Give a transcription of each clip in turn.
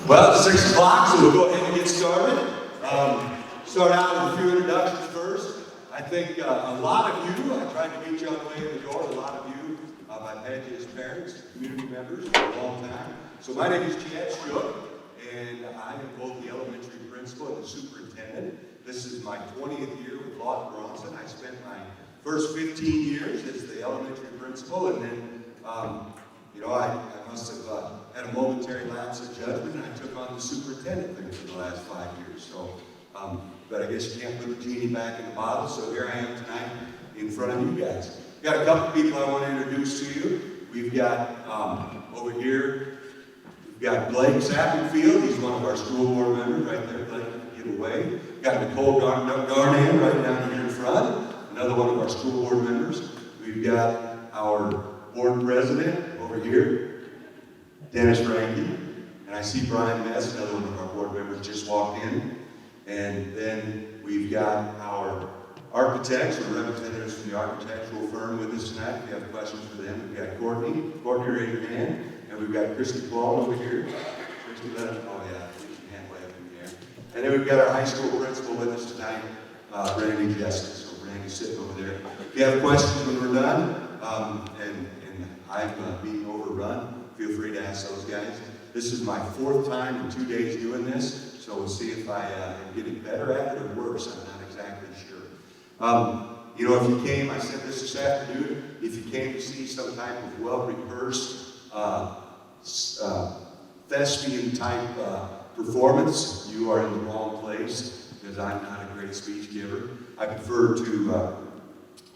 Well, it's 6 o'clock, so we'll go ahead and get started. Start out with a few introductions first. I think a lot of you, I tried to meet you on the way in the door, a lot of you, I've had you as parents, community members for a long time. So my name is Chad Shook, and I am both the elementary principal and the superintendent. This is my 20th year with Lawton-Bronson. I spent my first 15 years as the elementary principal, and then I must have had a momentary lapse of judgment, and I took on the superintendent thing for the last 5 years. So, but I guess you can't put the genie back in the bottle, so here I am tonight in front of you guys. We've got a couple people I want to introduce to you. We've got, over here, we've got Blake Sappenfield. He's one of our school board members right there. Blake, give away. We've got Nicole Garnan right down here in front, another one of our school board members. We've got our board president over here, Dennis Ranky, and I see Brian Mess, another one of our board members, just walked in. And then we've got our architects or representatives from the architectural firm with us tonight. If you have questions for them, we've got Courtney, raise your hand, and we've got Christy Paul over here. Christy, let us, oh yeah, please your hand wave in the air. And then we've got our high school principal with us tonight, Randy Justice. So Randy's sitting over there. If you have questions when we're done, and I'm being overrun, feel free to ask those guys. This is my 4th time in 2 days doing this, so we'll see if I am getting better at it or worse. I'm not exactly sure. If you came, I said this afternoon, if you came to see some type of well-rehearsed thespian-type performance, you are in the wrong place, because I'm not a great speech giver. I prefer to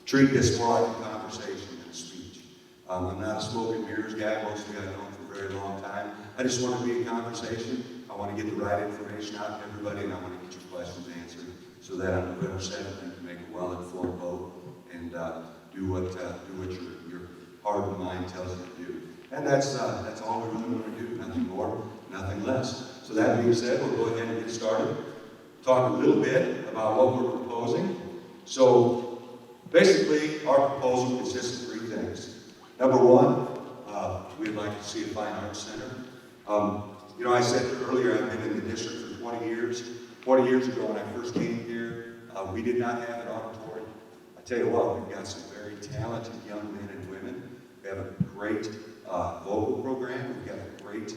treat this more like a conversation than a speech. I'm not a smoke and mirrors guy. Most of you I've known for a very long time. I just want to be a conversation. I want to get the right information out to everybody, and I want to get your questions answered so that on November 7th you can make a well-informed vote and do what your heart and mind tells you to do. And that's all we really want to do. Nothing more, nothing less. So that being said, we'll go ahead and get started. Talk a little bit about what we're proposing. So basically, our proposal consists of 3 things. Number 1, we'd like to see a fine arts center. I said earlier, I've been in the district for 20 years. 20 years ago, when I first came here, we did not have an auditorium. I tell you what, we've got some very talented young men and women. We have a great vocal program. We've got a great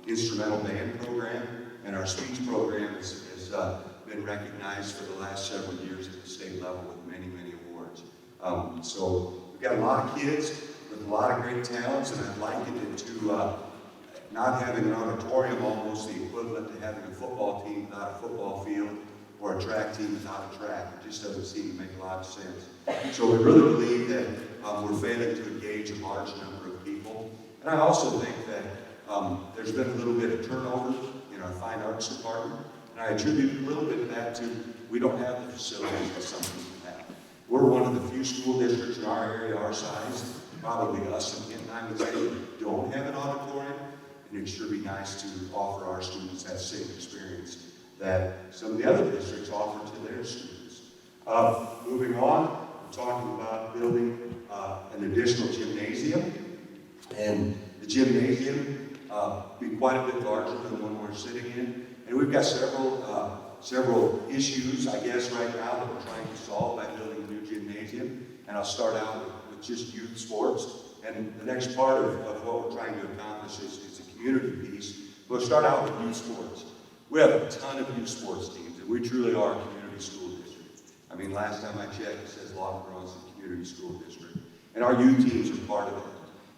instrumental band program, and our speech program has been recognized for the last several years at the state level with many, many awards. So we've got a lot of kids with a lot of great talents, and I'd liken it to not having an auditorium almost the equivalent to having a football team without a football field or a track team without a track. It just doesn't seem to make a lot of sense. So we really believe that we're failing to engage a large number of people. And I also think that there's been a little bit of turnover in our fine arts department. And I attribute a little bit of that to we don't have the facilities that some people have. We're one of the few school districts in our area, our size, probably us and Kent, I would say, who don't have an auditorium. And it should be nice to offer our students that same experience that some of the other districts offer to their students. Moving on, we're talking about building an additional gymnasium. And the gymnasium be quite a bit larger than the one we're sitting in. And we've got several issues, I guess, right now that we're trying to solve by building a new gymnasium. And I'll start out with just youth sports. And the next part of what we're trying to accomplish is the community piece. We'll start out with youth sports. We have a ton of youth sports teams, and we truly are a community school district. I mean, last time I checked, it says Lawton-Bronson Community School District. And our youth teams are part of it.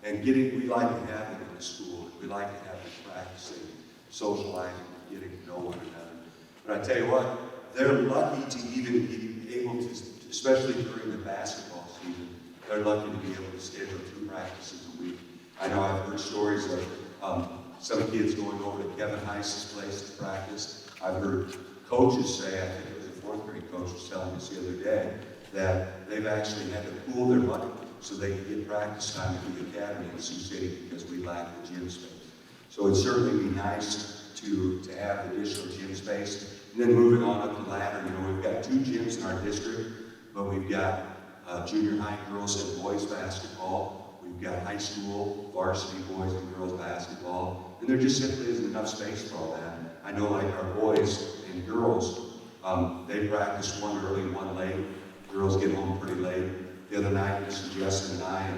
And we like to have them in the school. We like to have them practicing, socializing, getting to know one another. But I tell you what, they're lucky to even be able to, especially during the basketball season, they're lucky to be able to schedule 2 practices a week. I know I've heard stories of some kids going over to Kevin Heiss's place to practice. I've heard coaches say, I think it was a 4th grade coach was telling us the other day, that they've actually had to pool their money so they can get practice time at the academy in Sioux City because we lack the gym space. So it'd certainly be nice to have additional gym space. And then moving on up the ladder, we've got 2 gyms in our district, but we've got junior high girls and boys basketball. We've got high school varsity boys and girls basketball. And there just simply isn't enough space for all that. I know like our boys and girls, they practice one early and one late. Girls get home pretty late. The other night, Mrs. Justin and I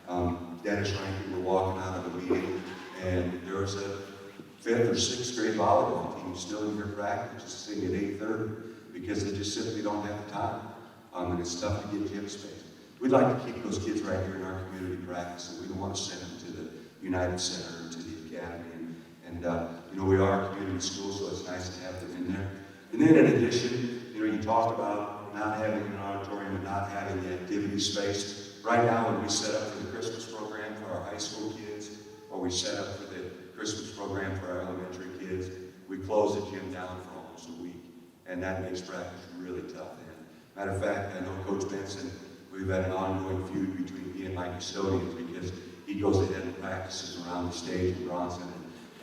and Dennis Rankin were walking out of a meeting, and there was a 5th or 6th grade volleyball team still in their practice, just sitting at 8:30, because they just simply don't have the time. And it's tough to get gym space. We'd like to keep those kids right here in our community practice, and we don't want to send them to the United Center or to the academy. And you know, we are a community school, so it's nice to have them in there. And then in addition, you know, you talk about not having an auditorium and not having the activity space. Right now, when we set up for the Christmas program for our high school kids, or we set up for the Christmas program for our elementary kids, we close the gym down for almost a week. And that makes practice really tough. Matter of fact, I know Coach Benson, we've had an ongoing feud between he and my custodians because he goes ahead and practices around the stage in Bronson,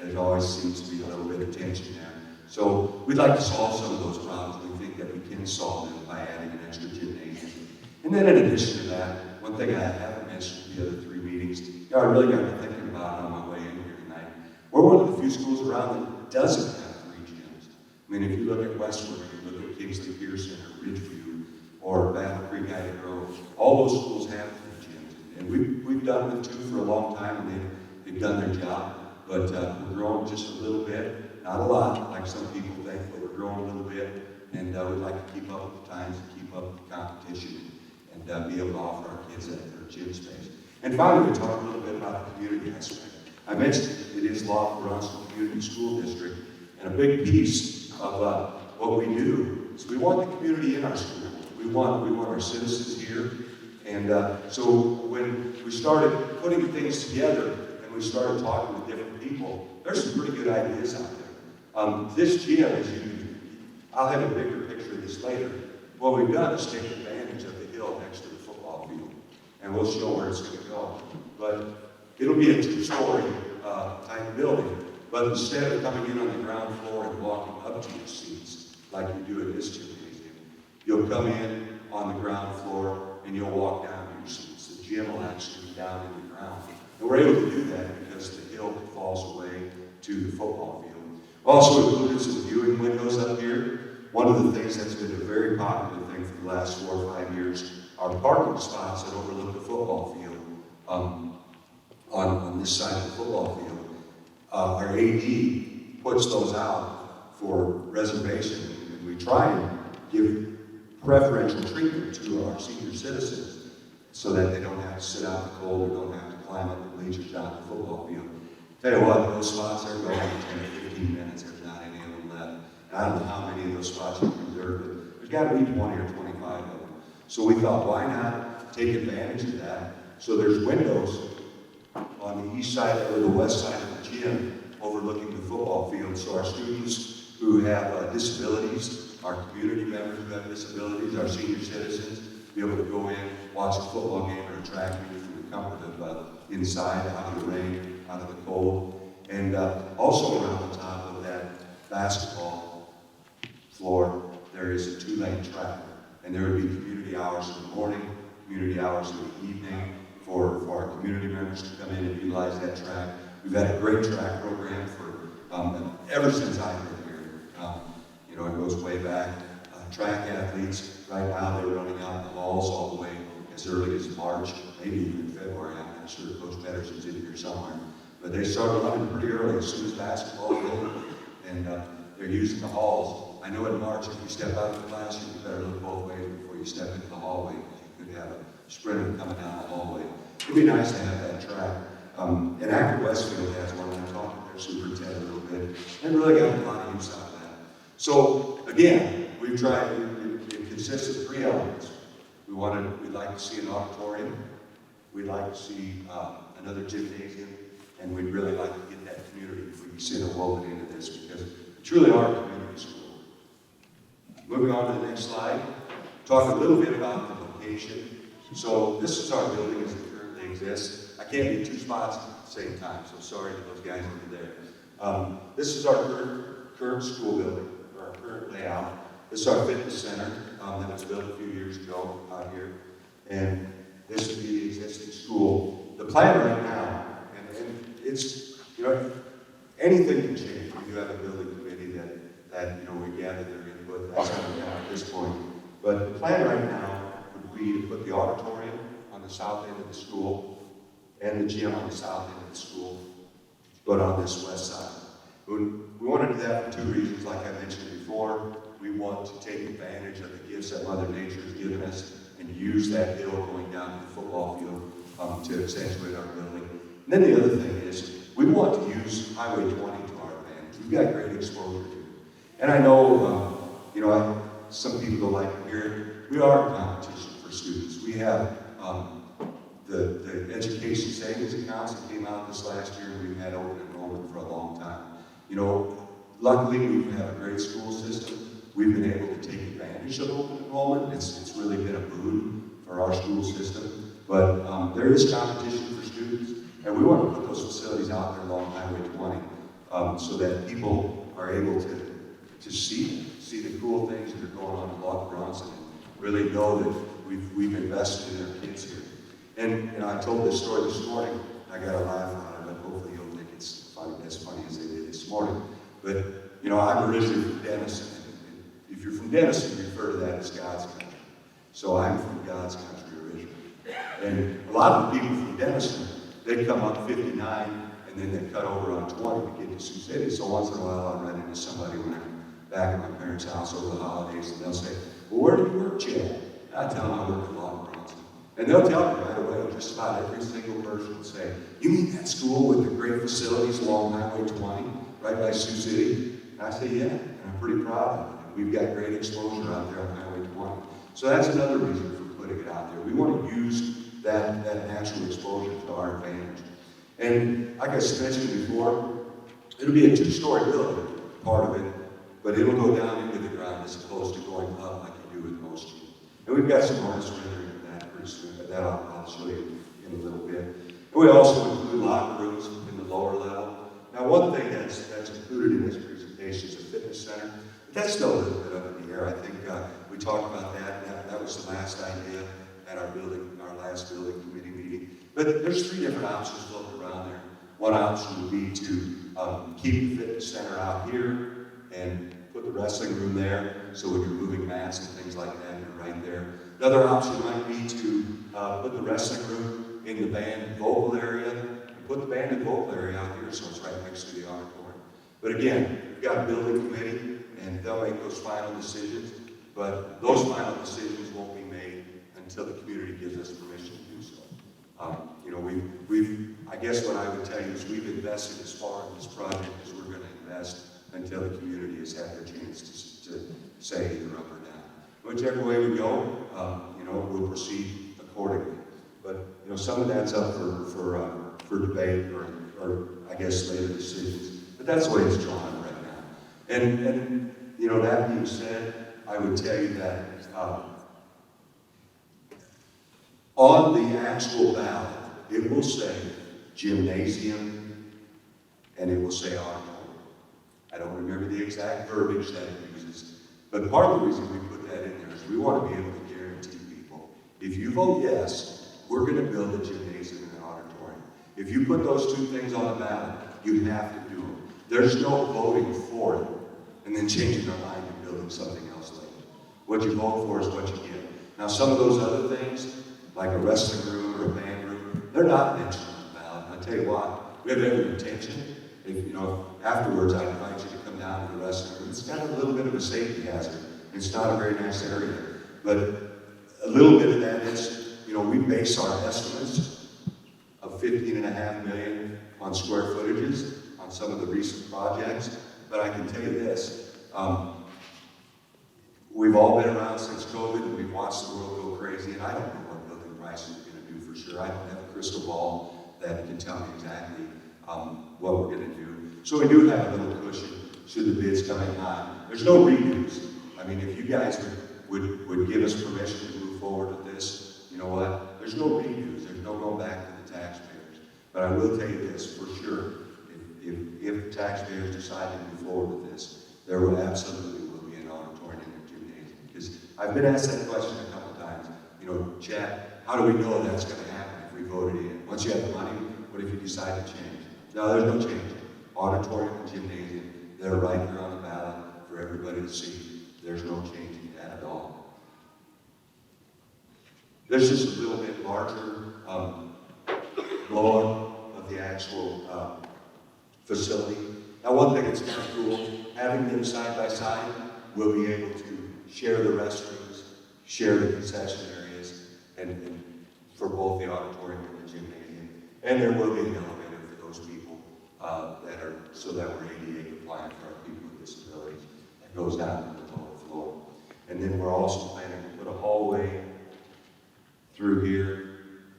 and it always seems to be a little bit of tension there. So we'd like to solve some of those problems. We think that we can solve them by adding an extra gymnasium. And then in addition to that, one thing I haven't mentioned in the other 3 meetings, I really got to thinking about it on my way in here tonight. We're one of the few schools around that doesn't have 3 gyms. I mean, if you look at Westwood, or you look at Kingsley Pearson, or Ridgeview, or Battle Creek, Ida Grove, all those schools have 3 gyms. And we've done with 2 for a long time, and they've done their job. But we're growing just a little bit, not a lot, like some people think, but we're growing a little bit. And we'd like to keep up with the times, and keep up with the competition, and be able to offer our kids that their gym space. And finally, we talk a little bit about the community aspect. I mentioned it is Lawton-Bronson Community School District, and a big piece of what we do is we want the community in our school. We want our citizens here. And so when we started putting things together and we started talking with different people, there's some pretty good ideas out there. This gym, I'll have a bigger picture of this later. What we've done is take advantage of the hill next to the football field. And we'll show where it's going to go. But it'll be a 2-story type building. But instead of coming in on the ground floor and walking up to your seats like you do at this gymnasium, you'll come in on the ground floor and you'll walk down to your seats. The gym will actually be down in the ground. And we're able to do that because the hill falls away to the football field. Also included some viewing windows up here. One of the things that's been a very popular thing for the last 4 or 5 years are parking spots that overlook the football field on this side of the football field. Our AD puts those out for reservation, and we try and give preferential treatment to our senior citizens so that they don't have to sit out in the cold or don't have to climb up the bleachers down the football field. Tell you what, those spots are going in 10 or 15 minutes. There's not any of them left. I don't know how many of those spots are reserved, but there's got to be 20 or 25 of them. So we thought, why not take advantage of that? So there's windows on the east side or the west side of the gym overlooking the football field, so our students who have disabilities, our community members who have disabilities, our senior citizens, be able to go in, watch a football game or a track meet from the comfort of inside, out of the rain, out of the cold. And also around the top of that basketball floor, there is a 2-lane track. And there would be community hours in the morning, community hours in the evening for our community members to come in and utilize that track. We've had a great track program for ever since I've been here. You know, it goes way back. Track athletes, right now they're running out in the halls all the way as early as March, maybe even February. I'm not sure if Coach Pedersen's in here somewhere. But they start running pretty early as soon as basketball is over. And they're using the halls. I know in March, if you step out of the classroom, you better look both ways before you step into the hallway. You could have a sprinter coming down the hallway. It'd be nice to have that track. And Acton Westfield has one. I talked to their superintendent a little bit. And really got a lot of use out of that. So, again, we've tried, it consists of 3 elements. We'd like to see an auditorium. We'd like to see another gymnasium. And we'd really like to get that community if we can sit and woven into this, because we truly are a community school. Moving on to the next slide, talk a little bit about the location. So this is our building as it currently exists. I can't be 2 spots at the same time, so sorry to those guys over there. This is our current school building, or our current layout. This is our fitness center that was built a few years ago out here. And this would be the existing school. The plan right now, and it's, you know, anything can change. We do have a building committee that we gather their input. That's going to happen at this point. But the plan right now would be to put the auditorium on the south end of the school and the gym on the south end of the school, but on this west side. We want to do that for two reasons, like I mentioned before. We want to take advantage of the gifts that Mother Nature has given us and use that hill going down to the football field to accentuate our building. And then the other thing is, we want to use Highway 20 to our advantage. We've got great exposure to it. And I know, some people don't like to hear it. We are a competition for students. We have the education savings accounts that came out this last year. We've had open enrollment for a long time. Luckily, we have a great school system. We've been able to take advantage of open enrollment. It's really been a boon for our school system. But there is competition for students, and we want to put those facilities out there along Highway 20 so that people are able to see the cool things that are going on in Lawton-Bronson and really know that we've invested in our kids here. And I told this story this morning. I got a laugh out of it. Hopefully you'll think it's funny, as funny as they did this morning. But, I'm originally from Denison. And if you're from Denison, you refer to that as God's country. So I'm from God's country originally. And a lot of the people from Denison, they come up 59 and then they cut over on 20 to get to Sioux City. So once in a while I'll run into somebody when I'm back at my parents' house over the holidays and they'll say, well, where do you work, Chad? I tell them I work at Lawton-Bronson. And they'll tell me right away, just about every single person will say, you mean that school with the great facilities along Highway 20, right by Sioux City? And I say, yeah, and I'm pretty proud of it. We've got great exposure out there on Highway 20. So that's another reason for putting it out there. We want to use that natural exposure to our advantage. And like I mentioned before, it'll be a two-story building, part of it, but it'll go down into the ground as opposed to going up like you do with most schools. And we've got some artists rendering of that pretty soon, but that I'll show you in a little bit. And we also include locker rooms in the lower level. Now, one thing that's included in this presentation is a fitness center. But that's still a little bit up in the air. I think we talked about that. That was the last idea at our last building committee meeting. But there's three different options floating around there. One option would be to keep the fitness center out here and put the wrestling room there, so when you're moving mats and things like that, you're right there. Another option might be to put the wrestling room in the band and vocal area, and put the band and vocal area out here so it's right next to the auditorium. But again, we've got a building committee, and they'll make those final decisions, but those final decisions won't be made until the community gives us permission to do so. I guess what I would tell you is we've invested as far in this project as we're going to invest until the community has had their chance to say either up or down. Whichever way we go, we'll proceed accordingly. But some of that's up for debate or I guess later decisions. But that's the way it's drawn right now. And that being said, I would tell you that on the actual ballot, it will say gymnasium and it will say auditorium. I don't remember the exact verbiage that it uses, but part of the reason we put that in there is we want to be able to guarantee people, if you vote yes, we're going to build a gymnasium and an auditorium. If you put those two things on the ballot, you have to do them. There's no voting for it and then changing our mind and building something else later. What you vote for is what you get. Now, some of those other things, like a wrestling room or a band room, they're not mentioned on the ballot. And I tell you what, we have every intention. If, afterwards, I invite you to come down to the wrestling room. It's got a little bit of a safety hazard. It's not a very nice area. But a little bit of that is, we base our estimates of $15.5 million on square footages on some of the recent projects. But I can tell you this, we've all been around since COVID and we've watched the world go crazy, and I don't know what building prices are going to do for sure. I don't have a crystal ball that can tell me exactly what we're going to do. So we do have a little cushion should the bids come in high. There's no redos. I mean, if you guys would give us permission to move forward with this, you know what? There's no redos. There's no going back to the taxpayers. But I will tell you this for sure. If taxpayers decide to move forward with this, there will absolutely be an auditorium and a gymnasium. Because I've been asked that question a couple times. Chad, how do we know that's going to happen if we voted in? Once you have the money, what if you decide to change? No, there's no change. auditorium and gymnasium, they're right there on the ballot for everybody to see. There's no changing that at all. This is a little bit larger blow-up of the actual facility. Now, one thing that's kind of cool, having them side by side, we'll be able to share the restrooms, share the concession areas, and for both the auditorium and the gymnasium. And there will be an elevator for those people so that we're ADA compliant for our people with disabilities. That goes down to the lower floor. And then we're also planning to put a hallway through here,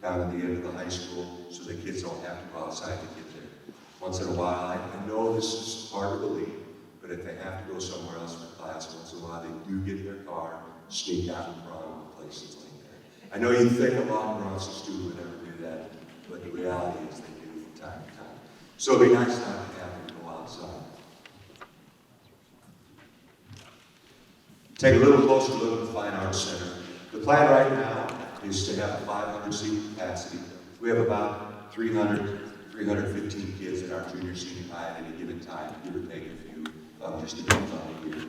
down at the end of the high school, so the kids don't have to go outside to get there. Once in a while, I know this is hard to believe, but if they have to go somewhere else for class, once in a while they do get in their car, sneak out in front of places like that. I know you think a Lawton-Bronson student would never do that, but the reality is they do from time to time. So it'd be nice not to have them go outside. Take a little closer look at the Fine Arts Center. The plan right now is to have a 500-seat capacity. We have about 315 kids in our junior senior high at any given time, give or take a few, just depends on the year.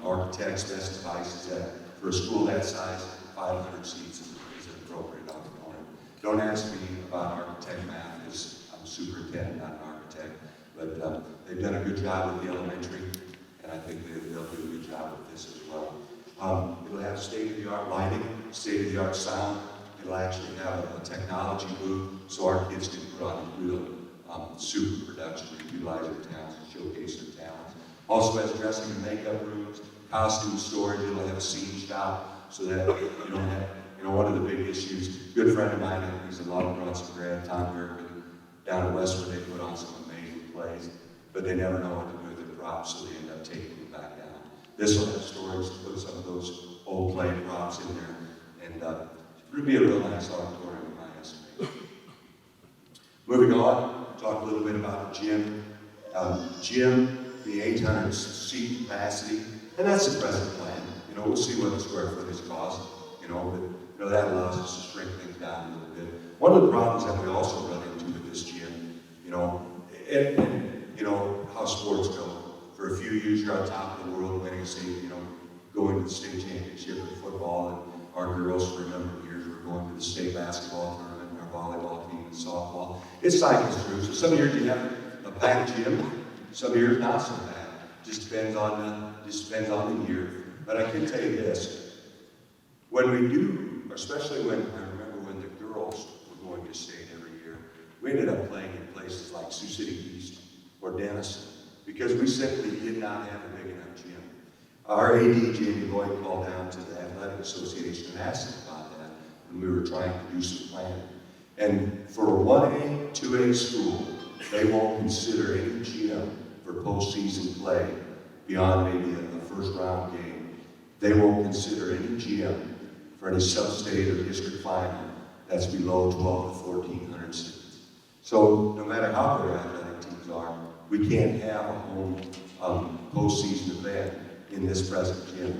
Architects specifies that for a school that size, 500 seats is an appropriate auditorium. Don't ask me about architect math, because I'm a superintendent, not an architect, but they've done a good job with the elementary, and I think they'll do a good job with this as well. It'll have state-of-the-art lighting, state-of-the-art sound. It'll actually have a technology booth so our kids can put on a real super production and utilize their talents and showcase their talents. Also has dressing and makeup rooms, costume storage. It'll have a scene shop so that you don't have, one of the big issues. A good friend of mine, he's a Lawton-Bronson grad, Tom Gergen, down in Westwood, they put on some amazing plays, but they never know what to do with their props, so they end up taking them back down. This will have storage to put some of those old play props in there, and it would be a real nice auditorium in my estimation. Moving on, talk a little bit about the gym. The 800 seat capacity, and that's the present plan. We'll see what the square footage costs, but that allows us to shrink things down a little bit. One of the problems that we also run into with this gym, and how sports go. For a few years, you're on top of the world, winning state, going to the state championship in football, and our girls for a number of years were going to the state basketball tournament, and our volleyball team and softball. It cycles through. So some years you have a packed gym, some years not so bad. Just depends on the year. But I can tell you this: when we do, especially when I remember when the girls were going to state every year, we ended up playing in places like Sioux City East or Denison because we simply did not have a big enough gym. Our AD, Jamie Lloyd, called down to the Athletic Association and asked them about that when we were trying to do some planning. And for a 1A, 2A school, they won't consider any gym for postseason play beyond maybe a first-round game. They won't consider any gym for any sub-state or district final that's below 12 to 1,400 students. So no matter how good our athletic teams are, we can't have a home postseason event in this present gym.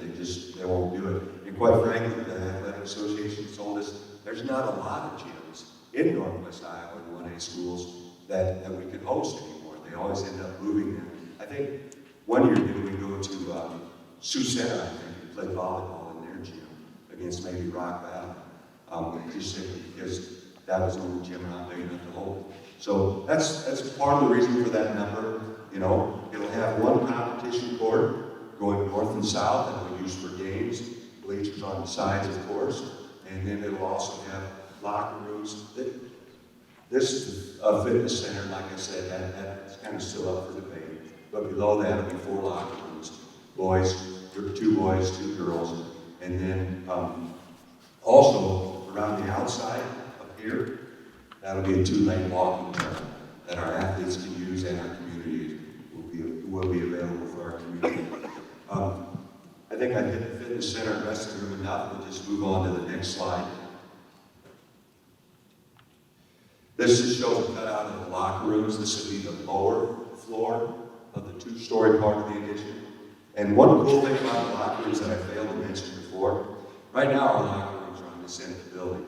They won't do it. And quite frankly, the Athletic Association told us there's not a lot of gyms in Northwest Iowa in 1A schools that we could host anymore. They always end up moving them. I think one year did we go to Sioux Center, I think, and play volleyball in their gym against maybe Rock Valley, just simply because that was the only gym not big enough to hold. So that's part of the reason for that number. It'll have one competition court going north and south that we'll use for games, bleachers on the sides, of course, and then it'll also have locker rooms. This is a fitness center, like I said, that's kind of still up for debate. But below that will be 4 locker rooms, 2 boys, 2 girls, and then also around the outside up here, that'll be a 2-lane walking trail that our athletes can use and our community will be available for our community. I think I hit the fitness center and resting room enough. We'll just move on to the next slide. This just shows a cutout of the locker rooms. This would be the lower floor of the 2-story part of the addition. And one cool thing about the locker rooms that I failed to mention before, right now our locker rooms are on this end of the building.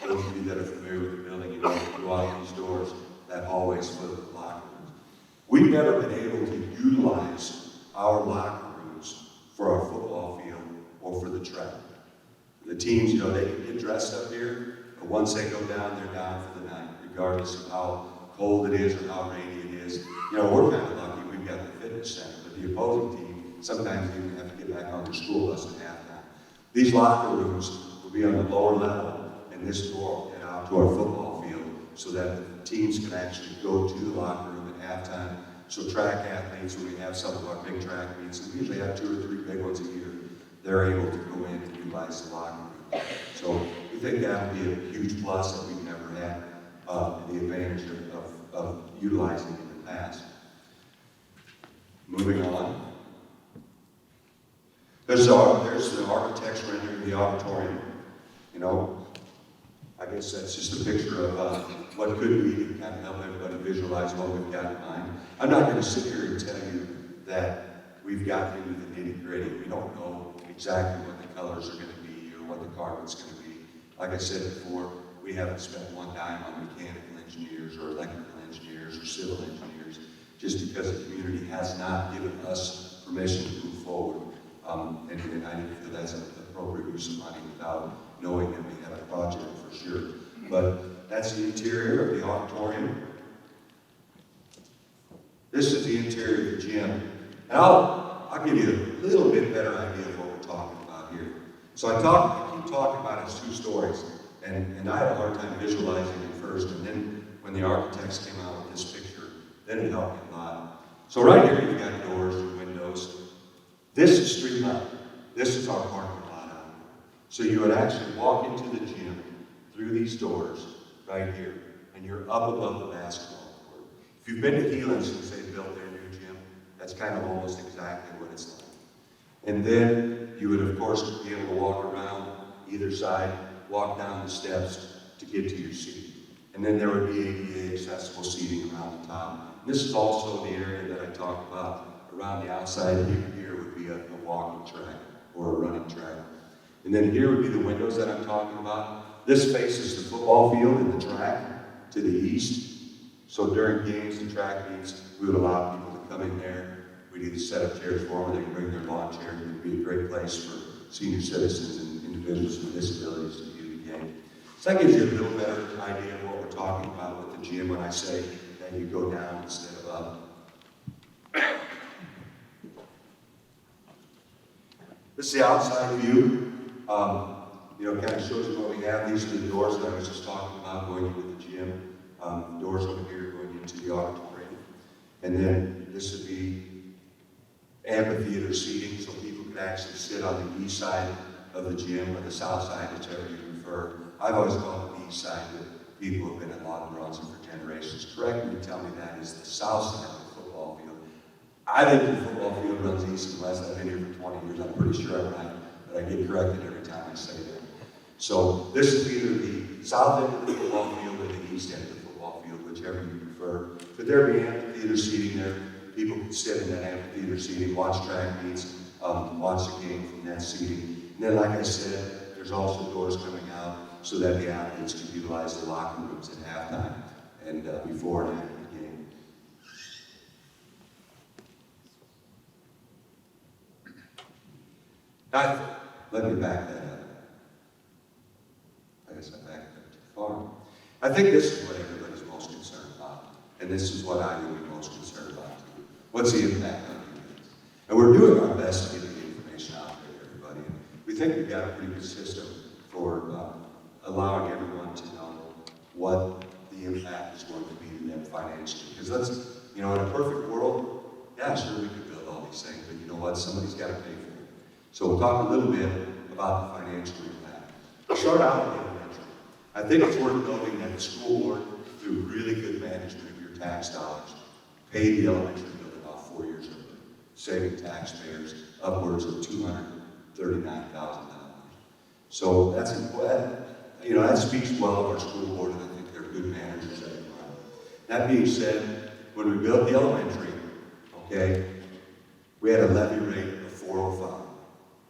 Those of you that are familiar with the building, you know, you go out these doors, that hallway is full of locker rooms. We've never been able to utilize our locker rooms for our football field or for the track. The teams, you know, they can get dressed up here, but once they go down, they're down for the night, regardless of how cold it is or how rainy it is. You know, we're kind of lucky we've got the fitness center, but the opposing team sometimes even have to get back on their school bus at halftime. These locker rooms will be on the lower level, and this door will head out to our football field so that the teams can actually go to the locker room at halftime. So track athletes, when we have some of our big track meets, and we usually have 2 or 3 big ones a year, they're able to go in and utilize the locker room. So we think that would be a huge plus that we've never had the advantage of utilizing in the past. Moving on. There's the architect's rendering the auditorium. You know, I guess that's just a picture of what could be to kind of help everybody visualize what we've got in mind. I'm not going to sit here and tell you that we've gotten into the nitty-gritty. We don't know exactly what the colors are going to be or what the carpet's going to be. Like I said before, we haven't spent one dime on mechanical engineers or electrical engineers or civil engineers just because the community has not given us permission to move forward. And I feel that's an appropriate use of money without knowing that we have a project for sure. But that's the interior of the auditorium. This is the interior of the gym. And I'll give you a little bit better idea of what we're talking about here. So I keep talking about it's 2 stories, and I had a hard time visualizing it first, and then when the architects came out with this picture, then it helped me a lot. So right here you've got doors and windows. This is street level. This is our parking lot out here. So you would actually walk into the gym through these doors right here, and you're up above the basketball court. If you've been to Heelan since they built their new gym, that's kind of almost exactly what it's like. And then you would, of course, be able to walk around either side, walk down the steps to get to your seat. And then there would be ADA accessible seating around the top. And this is also the area that I talked about around the outside. Here would be a walking track or a running track. And then here would be the windows that I'm talking about. This faces the football field and the track to the east. So during games and track meets, we would allow people to come in there. We'd either set up chairs for them, or they could bring their lawn chair. It would be a great place for senior citizens and individuals with disabilities to view the game. So that gives you a little better idea of what we're talking about with the gym when I say that you go down instead of up. This is the outside view. Kind of shows you what we have. These are the doors that I was just talking about going into the gym. Doors over here going into the auditorium. And then this would be amphitheater seating, so people could actually sit on the east side of the gym or the south side, whichever you prefer. I've always called it the east side, but people who have been at Lawton-Bronson for generations correct me and tell me that is the south side of the football field. I think the football field runs east and west. I've been here for 20 years. I'm pretty sure I'm right, but I get corrected every time I say that. So this is either the south end of the football field or the east end of the football field, whichever you prefer. But there'd be amphitheater seating there. People could sit in that amphitheater seating, watch track meets, watch the game from that seating. And then, like I said, there's also doors coming out so that the athletes can utilize the locker rooms at halftime and before and after the game. Let me back that up. I guess I backed up too far. I think this is what everybody's most concerned about, and this is what I would be most concerned about too. What's the impact on communities? And we're doing our best to get the information out there to everybody. And we think we've got a pretty good system for allowing everyone to know what the impact is going to be to them financially. Because in a perfect world, yeah, sure, we could build all these things, but you know what? Somebody's got to pay for it. So we'll talk a little bit about the financial impact. We'll start out with the elementary. I think it's worth noting that the school board, through really good management of your tax dollars, paid the elementary bill about 4 years early, saving taxpayers upwards of $239,000. So that's important. That speaks well of our school board, and I think they're good managers at it. That being said, when we built the elementary, we had a levy rate of 405.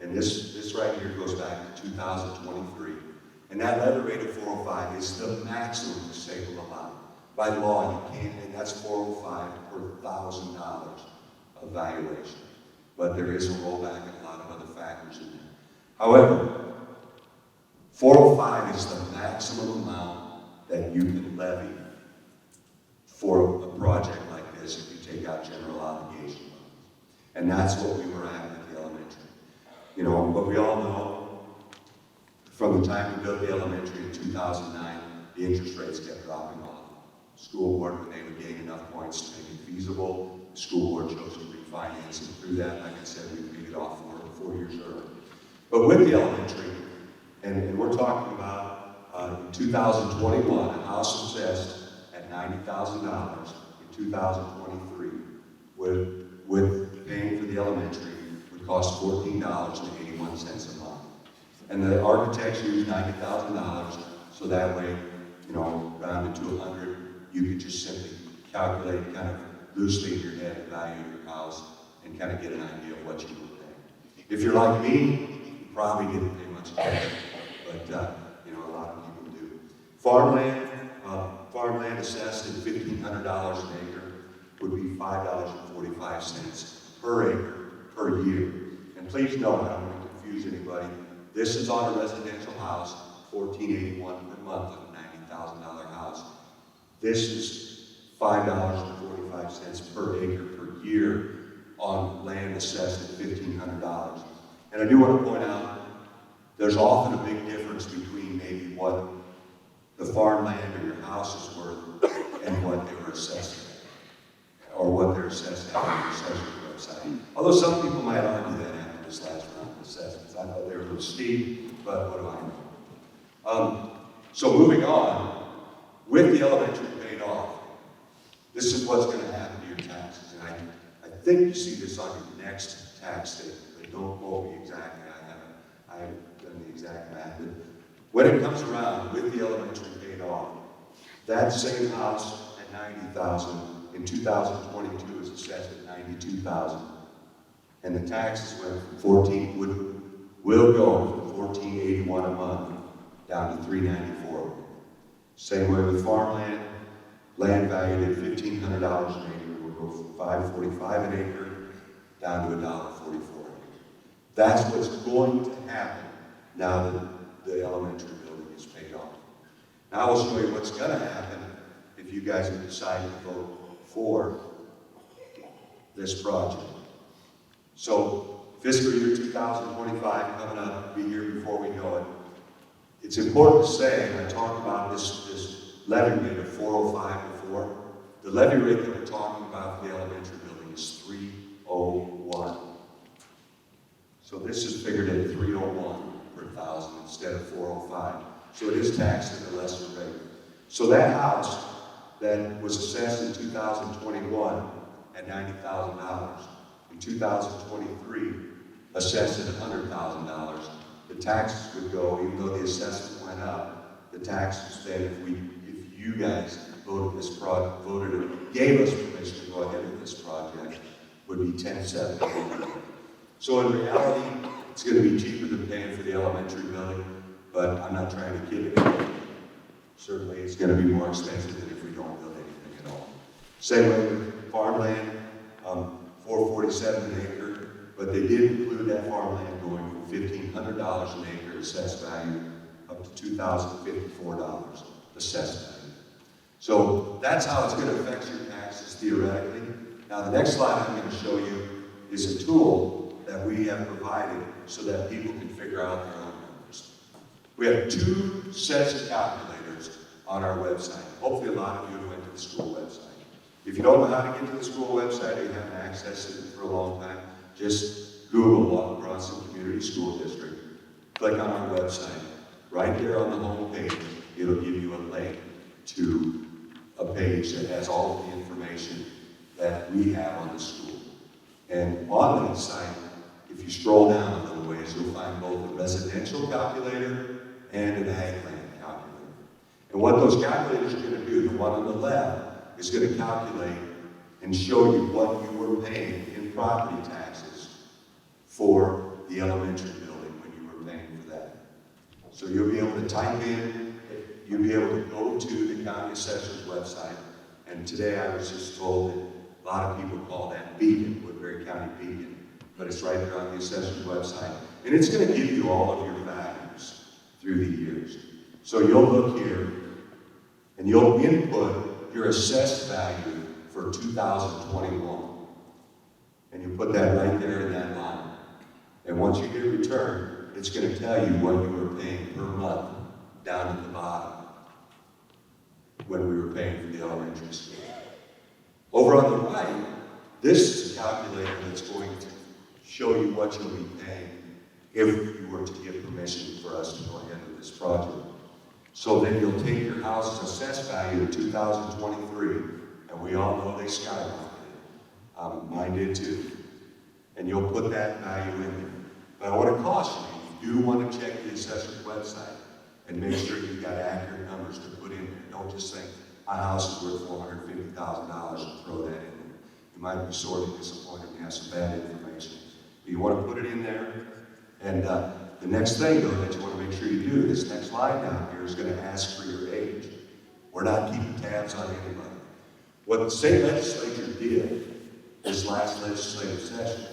And this right here goes back to 2023. And that levy rate of 405 is the maximum the state will allow. By law, you can't, and that's $405 per $1,000 of valuation. But there is a rollback and a lot of other factors in there. However, $405 is the maximum amount that you can levy for a project like this if you take out general obligation loans. And that's what we were at the elementary. You know, but we all know from the time we built the elementary in 2009, the interest rates kept dropping off. School board, when they would gain enough points to make it feasible, the school board chose to refinance it through that. Like I said, we paid it off 4 years early. But with the elementary, and we're talking about in 2021, a house assessed at $90,000 in 2023, with paying for the elementary, would cost $14.81 a month. And the architects used $90,000, so that way, you know, rounded to 100, you could just simply calculate kind of loosely in your head the value of your house and kind of get an idea of what you would pay. If you're like me, you probably didn't pay much attention, but you know, a lot of people do. Farmland assessed at $1,500 an acre would be $5.45 per acre per year. And please note, I don't want to confuse anybody, this is on a residential house, $1,481 per month on a $90,000 house. This is $5.45 per acre per year on land assessed at $1,500. And I do want to point out, there's often a big difference between maybe what the farmland or your house is worth and what they were assessed at, or what they're assessed at on your assessor's website. Although some people might argue that after this last round of assessments. I thought they were a little steep, but what do I know? So moving on, with the elementary paid off, this is what's going to happen to your taxes. And I think you see this on your next tax statement, but don't quote me exactly. I haven't done the exact math. But when it comes around with the elementary paid off, that same house at $90,000 in 2022 is assessed at $92,000, and the taxes went from will go from $14.81 a month down to $3.94. Same way with farmland, land valued at $1,500 an acre will go from $5.45 an acre down to $1.44 an acre. That's what's going to happen now that the elementary building is paid off. Now I'll show you what's going to happen if you guys have decided to vote for this project. So fiscal year 2025 coming up, be here before we know it. It's important to say, and I talked about this levy rate of 405 before, the levy rate that we're talking about for the elementary building is 301. So this is figured at 301 per thousand instead of 405. So it is taxed at a lesser rate. So that house that was assessed in 2021 at $90,000, in 2023 assessed at $100,000, the taxes would go, even though the assessment went up, the taxes then, if you guys voted this project, gave us permission to go ahead with this project, would be $10,700. So in reality, it's going to be cheaper than paying for the elementary building, but I'm not trying to kid anyone. Certainly, it's going to be more expensive than if we don't build anything at all. Same way with farmland, $447 an acre, but they did include that farmland going from $1,500 an acre assessed value up to $2,054 assessed value. So that's how it's going to affect your taxes theoretically. Now the next slide I'm going to show you is a tool that we have provided so that people can figure out their own numbers. We have 2 sets of calculators on our website. Hopefully a lot of you have went to the school website. If you don't know how to get to the school website or you haven't accessed it for a long time, just Google Lawton-Bronson Community School District, click on our website. Right there on the home page, it'll give you a link to a page that has all of the information that we have on the school. And on that site, if you scroll down a little ways, you'll find both a residential calculator and an ag land calculator. And what those calculators are going to do, the one on the left is going to calculate and show you what you were paying in property taxes for the elementary building when you were paying for that. So you'll be able to type in, you'll be able to go to the county assessor's website And today I was just told that a lot of people call that Beacon, Woodbury County Beacon, but it's right there on the assessor's website. And it's going to give you all of your values through the years. So you'll look here, and you'll input your assessed value for 2021. And you put that right there in that line. And once you hit return, it's going to tell you what you were paying per month down at the bottom when we were paying for the elementary school. Over on the right, this is a calculator that's going to show you what you'll be paying if you were to get permission for us to go ahead with this project. So then you'll take your house's assessed value in 2023, and we all know they skyrocketed. Mine did too. And you'll put that value in there. But I want to caution you, you do want to check the assessor's website and make sure you've got accurate numbers to put in there. Don't just think, my house is worth $450,000 and throw that in there. You might be sorely disappointed and have some bad information. But you want to put it in there. And the next thing, though, that you want to make sure you do, this next line down here is going to ask for your age. We're not keeping tabs on anybody. What the state legislature did this last legislative session,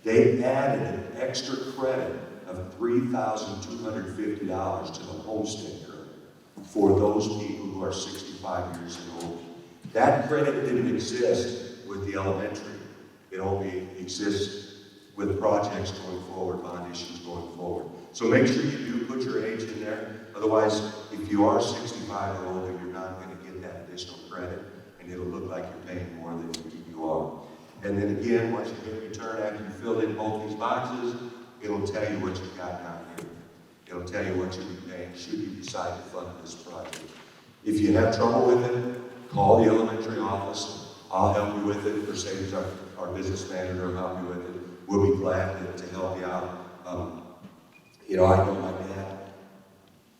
they added an extra credit of $3,250 to the homestead credit for those people who are 65 years and older. That credit didn't exist with the elementary. It only exists with projects going forward, bond issues going forward. So make sure you do put your age in there. Otherwise, if you are 65 or older, you're not going to get that additional credit, and it'll look like you're paying more than you are. And then again, once you hit return, after you fill in both these boxes, it'll tell you what you've got down here. It'll tell you what you'll be paying should you decide to fund this project. If you have trouble with it, call the elementary office. I'll help you with it. Mercedes, our business manager, will help you with it. We'll be glad to help you out. I know my dad,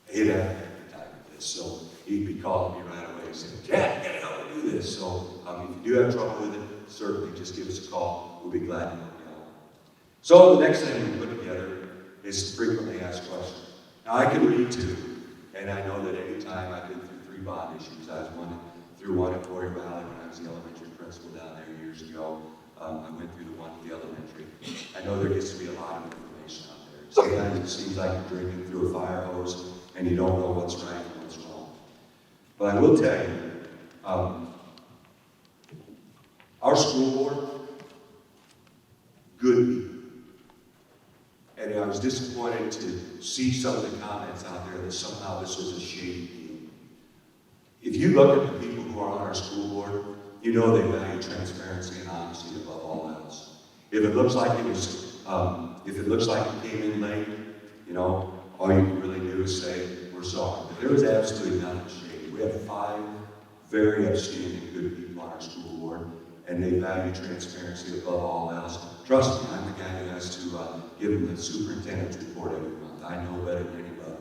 he'd have a time with this, so he'd be calling me right away and saying, Dad, you gotta help me do this. So if you do have trouble with it, certainly just give us a call. We'll be glad to help you out. So the next thing we put together is frequently asked questions. Now I can read two, and I know that any time I've been through 3 bond issues. I was through one at Warrior Valley when I was the elementary principal down there years ago. I went through the one at the elementary. I know there gets to be a lot of information out there. Sometimes it seems like you're drinking through a fire hose and you don't know what's right and what's wrong. But I will tell you, our school board, good people. And I was disappointed to see some of the comments out there that somehow this was a shady deal. If you look at the people who are on our school board, you know they value transparency and honesty above all else. If it looks like it came in late, all you can really do is say, we're sorry. But there was absolutely nothing shady. We have 5 very upstanding, good people on our school board, and they value transparency above all else. Trust me, I'm the guy who has to give them the superintendent's report every month. I know better than anybody.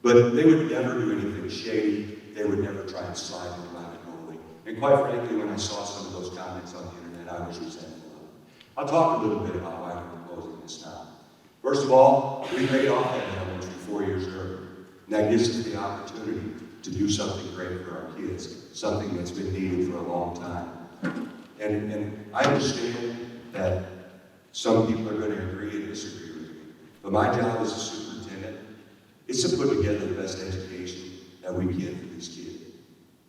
But they would never do anything shady. They would never try and slide it around it normally. And quite frankly, when I saw some of those comments on the internet, I was resentful of it. I'll talk a little bit about why we're proposing this now. First of all, we paid off that elementary 4 years earlier. And that gives us the opportunity to do something great for our kids, something that's been needed for a long time. And I understand that some people are going to agree and disagree with me. But my job as a superintendent is to put together the best education that we can for these kids.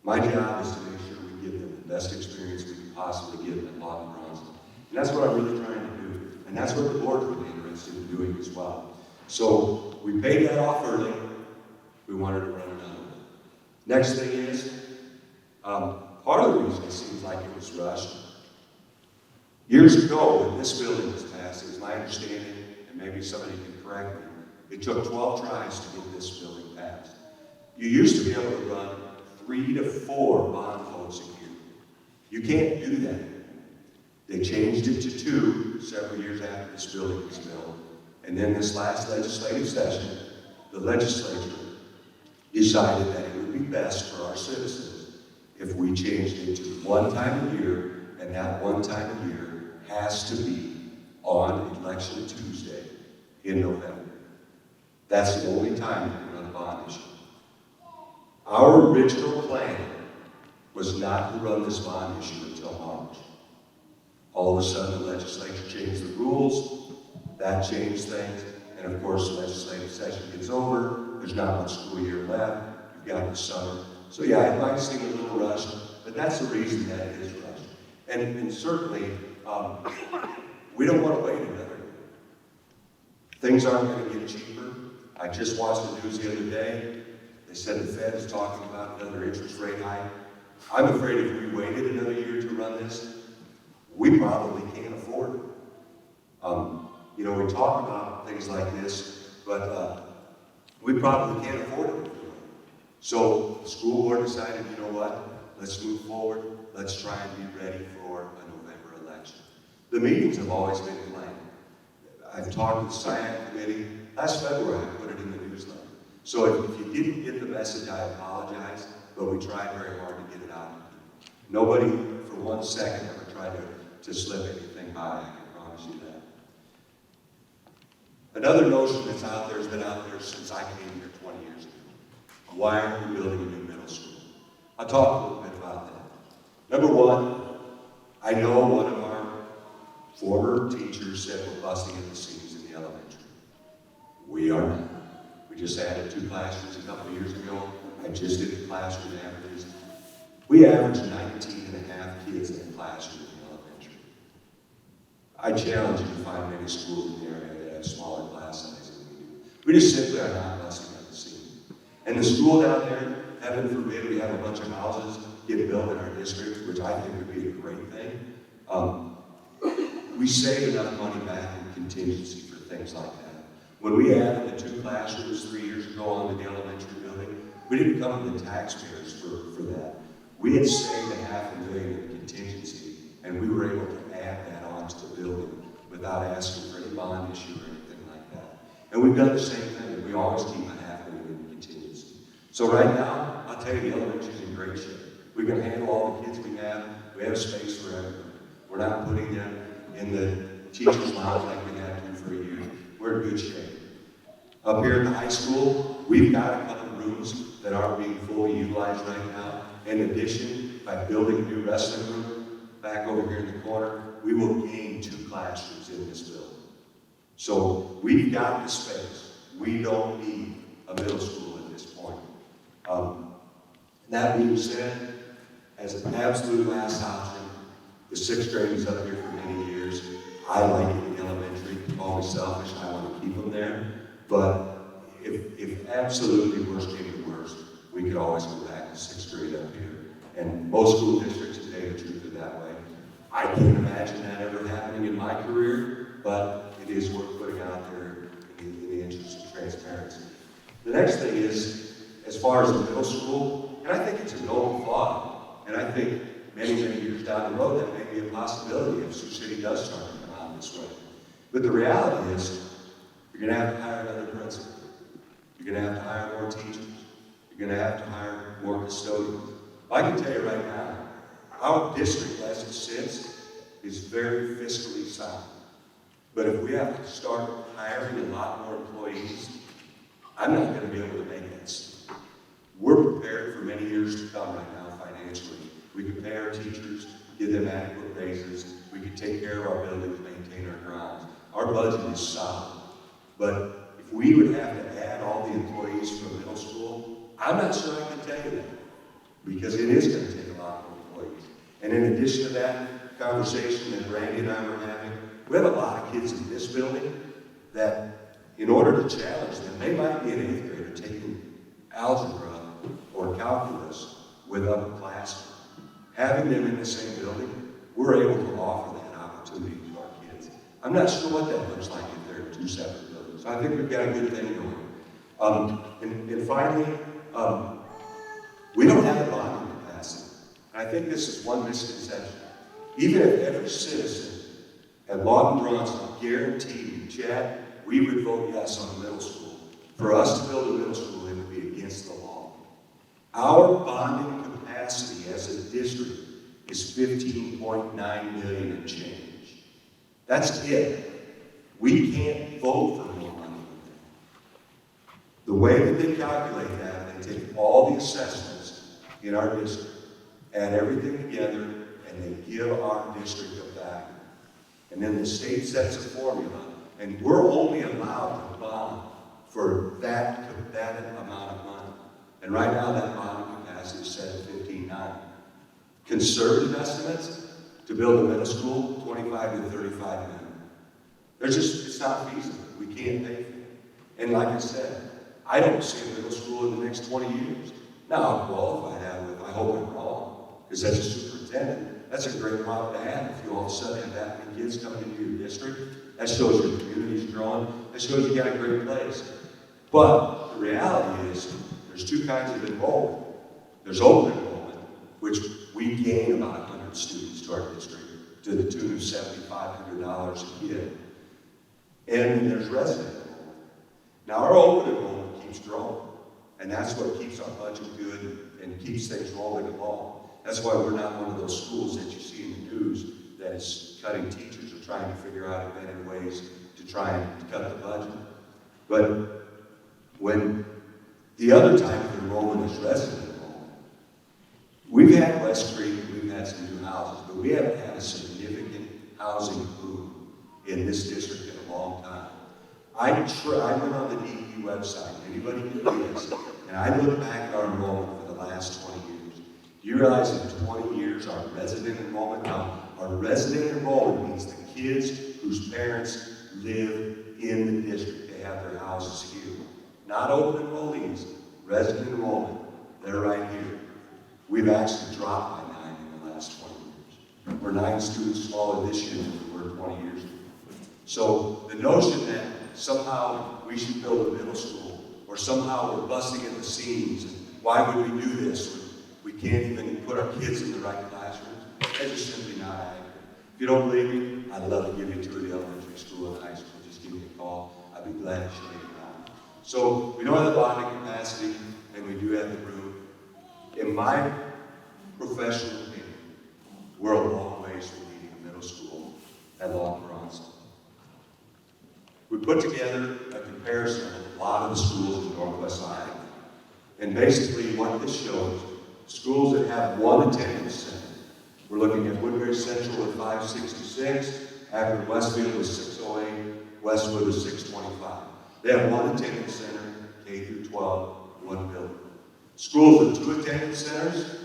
My job is to make sure we give them the best experience we can possibly give them at Lawton-Bronson. And that's what I'm really trying to do. And that's what the board's really interested in doing as well. So we paid that off early. We wanted to run it out. Next thing is, part of the reason it seems like it was rushed. Years ago, when this building was passed, it was my understanding, and maybe somebody can correct me, it took 12 tries to get this building passed. You used to be able to run 3 to 4 bond votes a year. You can't do that anymore. They changed it to 2 several years after this building was built. And then this last legislative session, the legislature decided that it would be best for our citizens if we changed it to 1 time a year, and that 1 time a year has to be on Election Tuesday in November. That's the only time you can run a bond issue. Our original plan was not to run this bond issue until March. All of a sudden, the legislature changed the rules. That changed things. And of course, the legislative session gets over. There's not much school year left. You've got the summer. So yeah, it might seem a little rushed, but that's the reason that it is rushed. And certainly, we don't want to wait another year. Things aren't going to get cheaper. I just watched the news the other day. They said the Fed is talking about another interest rate hike. I'm afraid if we waited another year to run this, we probably can't afford it. You know, we talk about things like this, but we probably can't afford it. So the school board decided, you know what, let's move forward. Let's try and be ready for a November election. The meetings have always been planned. I've talked with the SIAC committee. Last February, I put it in the newsletter. So if you didn't get the message, I apologize, but we tried very hard to get it out. Nobody, for 1 second, ever tried to slip anything by, I can promise you that. Another notion that's out there has been out there since I came here 20 years ago. Why aren't we building a new middle school? I'll talk a little bit about that. Number one, I know one of our former teachers said we're busting at the seams in the elementary. We are not. We just added 2 classrooms a couple of years ago. I just did the classroom averages. We average 19 and a half kids in a classroom in the elementary. I challenge you to find many schools in the area that have smaller class sizes than we do. We just simply are not busting at the seams. And the school down there, heaven forbid we have a bunch of houses get built in our district, which I think would be a great thing. We save enough money back in contingency for things like that. When we added the 2 classrooms 3 years ago onto the elementary building, we didn't come to the taxpayers for that. We had saved $500,000 in contingency, and we were able to add that onto the building without asking for any bond issue or anything like that. And we've done the same thing. We always keep $500,000 in contingency. So right now, I'll tell you, the elementary's in great shape. We can handle all the kids we have. We have space for everyone. We're not putting them in the teacher's lounge like we had to for a year. We're in good shape. Up here at the high school, we've got a couple of rooms that aren't being fully utilized right now. In addition, by building a new wrestling room back over here in the corner, we will gain 2 classrooms in this building. So we've got the space. We don't need a middle school at this point. That being said, as an absolute last option, the 6th grade is up here for many years. I like it in elementary. I'm always selfish. I want to keep them there. But if absolutely worst came to worst, we could always go back to 6th grade up here. And most school districts today are treated that way. I can't imagine that ever happening in my career, but it is worth putting out there in the interest of transparency. The next thing is, as far as the middle school, and I think it's a noble thought, and I think many years down the road that may be a possibility if Sioux City does start to come out this way. But the reality is, you're going to have to hire another principal. You're going to have to hire more teachers. You're going to have to hire more custodians. I can tell you right now, our district as it sits is very fiscally sound. But if we have to start hiring a lot more employees, I'm not going to be able to make that. We're prepared for many years to come right now financially. We can pay our teachers, give them adequate raises. We can take care of our buildings, maintain our grounds. Our budget is solid. But if we would have to add all the employees for middle school, I'm not sure I can tell you that. Because it is going to take a lot more employees. And in addition to that conversation that Randy and I were having, we have a lot of kids in this building that, in order to challenge them, they might be an 8th grader taking algebra or calculus with upperclassmen. Having them in the same building, we're able to offer that opportunity to our kids. I'm not sure what that looks like if they're in 2 separate buildings. So I think we've got a good thing going. And finally, we don't have a bonding capacity. And I think this is one misconception. Even if every citizen at Lawton-Bronson guaranteed, Chad, we would vote yes on the middle school. For us to build a middle school, it would be against the law. Our bonding capacity as a district is $15.9 million and change. That's it. We can't vote for more money than that. The way that they calculate that, they take all the assessments in our district, add everything together, and they give our district a value. And then the state sets a formula, and we're only allowed to bond for that amount of money. And right now, that bonding capacity is set at 15.9. Conservative estimates to build a middle school, 25 to 35 million. It's not feasible. We can't pay for it. And like I said, I don't see a middle school in the next 20 years. Now, I'll qualify that with, I hope I'm wrong, because as a superintendent, that's a great problem to have if you all of a sudden have that many kids coming into your district. That shows your community's growing. That shows you got a great place. But the reality is, there's two kinds of enrollment. There's open enrollment, which we gain about 100 students to our district, to the tune of $7,500 a kid. And then there's resident enrollment. Now, our open enrollment keeps growing, and that's what keeps our budget good and keeps things rolling along. That's why we're not one of those schools that you see in the news that is cutting teachers or trying to figure out inventive ways to try and cut the budget. But when the other type of enrollment is resident enrollment, we've had West Creek, we've had some new houses, but we haven't had a significant housing boom in this district in a long time. I went on the DE website, anybody can do this, and I look back at our enrollment for the last 20 years. Do you realize in 20 years our resident enrollment, now our resident enrollment means the kids whose parents live in the district, they have their houses here. Not open enrollees, resident enrollment, they're right here. We've actually dropped by 9 in the last 20 years. We're 9 students smaller this year than we were 20 years ago. So the notion that somehow we should build a middle school, or somehow we're busting at the seams, and why would we do this? We can't even put our kids in the right classrooms. That's just simply not accurate. If you don't believe me, I'd love to give you a tour of the elementary school and high school. Just give me a call. I'd be glad to show you around. So we don't have the bonding capacity, and we do have the room. In my professional opinion, we're a long ways from needing a middle school at Lawton-Bronson. We put together a comparison of a lot of the schools in Northwest Iowa. And basically what this shows, schools that have one attendance center. We're looking at Woodbury Central at 566, Akron Westfield was 608, Westwood was 625. They have one attendance center, K through 12, one building. Schools with 2 attendance centers,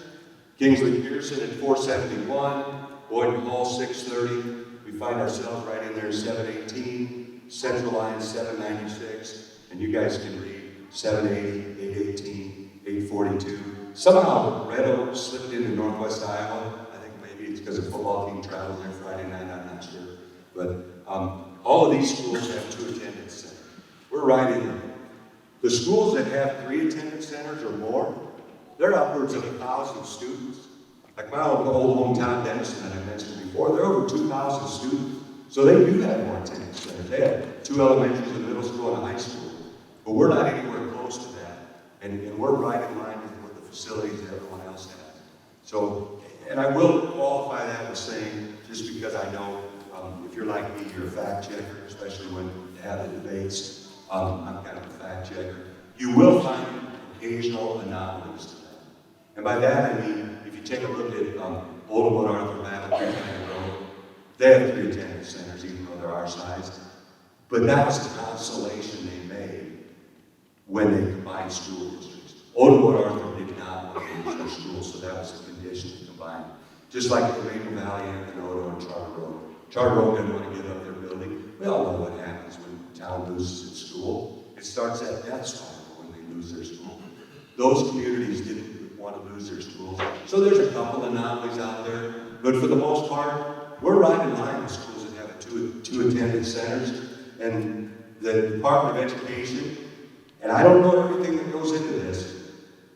Kingsley Pearson at 471, Boynton Hall 630. We find ourselves right in there 718, Central Line 796, and you guys can read 780, 818, 842. Somehow Red Oak slipped into Northwest Iowa. I think maybe it's because the football team traveled there Friday night, I'm not sure. But all of these schools have 2 attendance centers. We're right in there. The schools that have 3 attendance centers or more, they're upwards of 1,000 students. Like my old hometown, Denison, that I mentioned before, they're over 2,000 students. So they do have more attendance centers. They have 2 elementaries, a middle school, and a high school. But we're not anywhere close to that. And we're right in line with the facilities that everyone else has. So, and I will qualify that with saying, just because I know if you're like me, you're a fact checker, especially when you have the debates. I'm kind of a fact checker. You will find occasional anomalies to that. And by that I mean, if you take a look at Oldwood, Arthur, Battle Creek, and Road, they have 3 attendance centers, even though they're our size. But that was the consolation they made when they combined school districts. Oldwood, Arthur did not want to lose their schools, so that was a condition to combine. Just like the Rainbow Valley, Anthony, and Charter Oak. Charter Oak didn't want to give up their building. We all know what happens when a town loses its school. It starts that death spiral when they lose their school. Those communities didn't want to lose their schools. So there's a couple anomalies out there, but for the most part, we're right in line with schools that have 2 attendance centers. And the Department of Education, and I don't know everything that goes into this,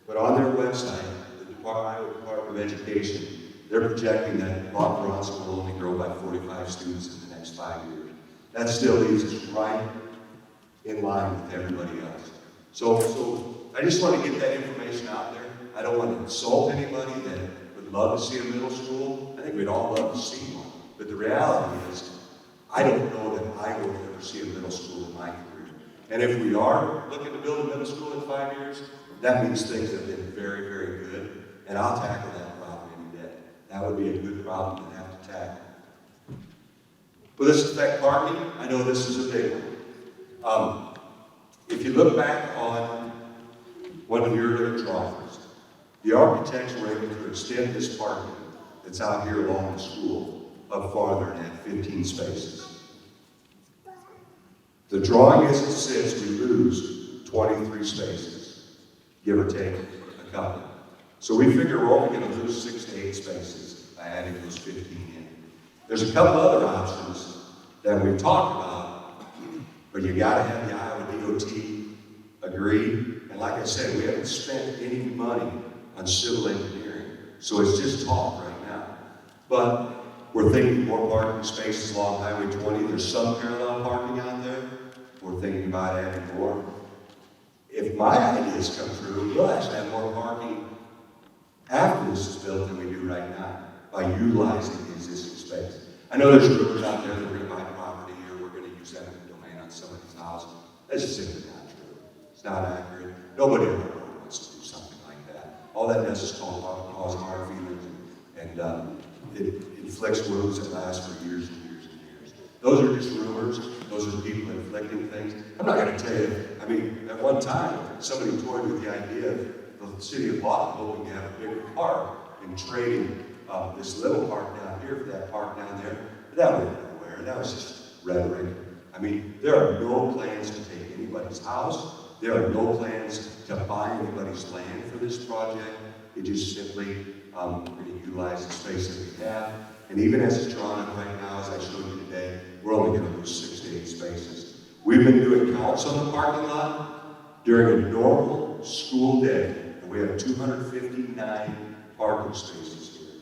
but on their website, the Iowa Department of Education, they're projecting that Lawton-Bronson will only grow by 45 students in the next 5 years. That still leaves us right in line with everybody else. So I just want to get that information out there. I don't want to insult anybody that would love to see a middle school. I think we'd all love to see one. But the reality is, I don't know that I will ever see a middle school in my career. And if we are looking to build a middle school in 5 years, that means things have been very, very good. And I'll tackle that problem That would be a good problem to have to tackle. Will this affect parking? I know this is a big one. If you look back on one of your earlier drawings, the architects were able to extend this parking that's out here along the school up farther and add 15 spaces. The drawing as it sits, we lose 23 spaces, give or take a couple. So we figure we're only going to lose 6 to 8 spaces by adding those 15 in. There's a couple other options that we've talked about, but you got to have the Iowa DOT agree. And like I said, we haven't spent any money on civil engineering, so it's just talk right now. But we're thinking more parking spaces along Highway 20. There's some parallel parking out there. We're thinking about adding more. If my ideas come true, we'll actually have more parking after this is built than we do right now by utilizing the existing space. I know there's rumors out there that we're going to buy property or we're going to use eminent domain on somebody's house. That's just simply not true. It's not accurate. Nobody ever wants to do something like that. All that does is cause hard feelings and it inflicts wounds that last for years and years and years. Those are just rumors. Those are people inflicting things. I'm not going to tell you. I mean, at one time, somebody toyed with the idea of the city of Lawton hoping to have a bigger park and trading this little park down here for that park down there. But that went nowhere. That was just rhetoric. I mean, there are no plans to take anybody's house. There are no plans to buy anybody's land for this project. It just simply, we're going to utilize the space that we have. And even as it's drawn up right now, as I showed you today, we're only going to lose 6 to 8 spaces. We've been doing counts on the parking lot during a normal school day, and we have 259 parking spaces here,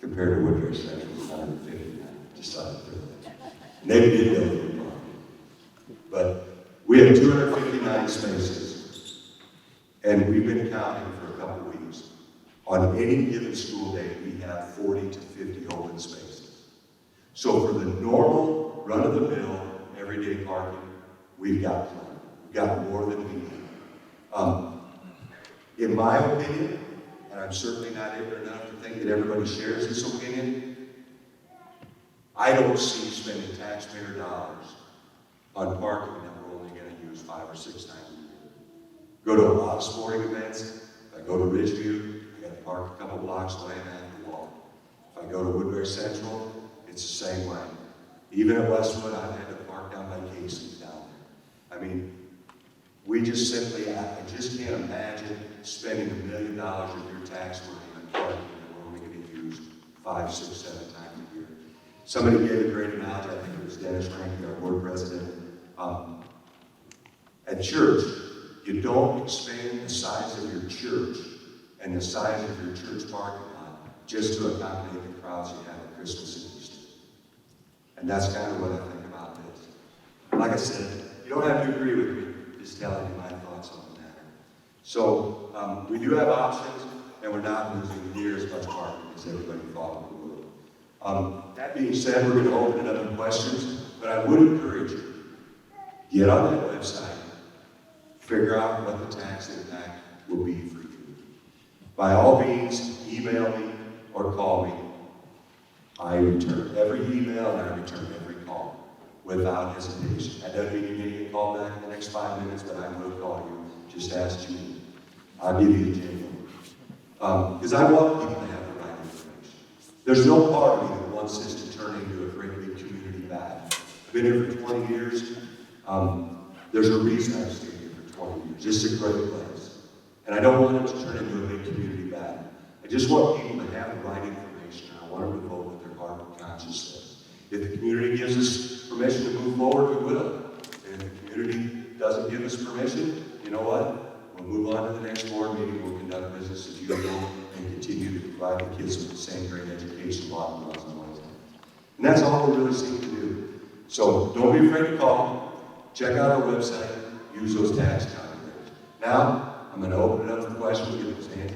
compared to Woodbury Central's 159. Just thought I'd throw that. And they did build new parking. But we have 259 spaces, and we've been counting for a couple weeks. On any given school day, we have 40 to 50 open spaces. So for the normal, run-of-the-mill, everyday parking, we've got plenty. We've got more than we need. In my opinion, and I'm certainly not ignorant enough to think that everybody shares this opinion, I don't see spending taxpayer dollars on parking that we're only going to use 5 or 6 times a year. Go to a lot of sporting events. If I go to Ridgeview, I got to park a couple blocks away and I have to walk. If I go to Woodbury Central, it's the same way. Even at Westwood, I've had to park down by Casey's down there. I mean, we just simply, I just can't imagine spending $1 million of your tax money on parking that we're only going to use 5, 6, 7 times a year. Somebody gave a great analogy, I think it was Dennis Rankin, our board president. At church, you don't expand the size of your church and the size of your church parking lot just to accommodate the crowds you have at Christmas and Easter. And that's kind of what I think about this. Like I said, you don't have to agree with me, just telling you my thoughts on the matter. So we do have options, and we're not losing near as much parking as everybody thought we would. That being said, we're going to open it up to questions, but I would encourage you, get on that website, figure out what the tax impact will be for you. By all means, email me or call me. I return every email and I return every call without hesitation. That doesn't mean you're going to get called back in the next 5 minutes, but I will call you. Just ask me. I'll give you the genuine. Because I want people to have the right information. There's no part of me that wants this to turn into a great big community bad. I've been here for 20 years. There's a reason I've stayed here for 20 years. It's a great place. And I don't want it to turn into a big community bad. I just want people to have the right information. I want them to vote with their heart and conscience says. If the community gives us permission to move forward, we will. And if the community doesn't give us permission, you know what? We'll move on to the next board meeting. We'll conduct business as usual and continue to provide the kids with the same great education Lawton-Bronson High. And that's all we really seek to do. So don't be afraid to call. Check out our website. Use those tax calculators. Now, I'm going to open it up for questions. Give those hands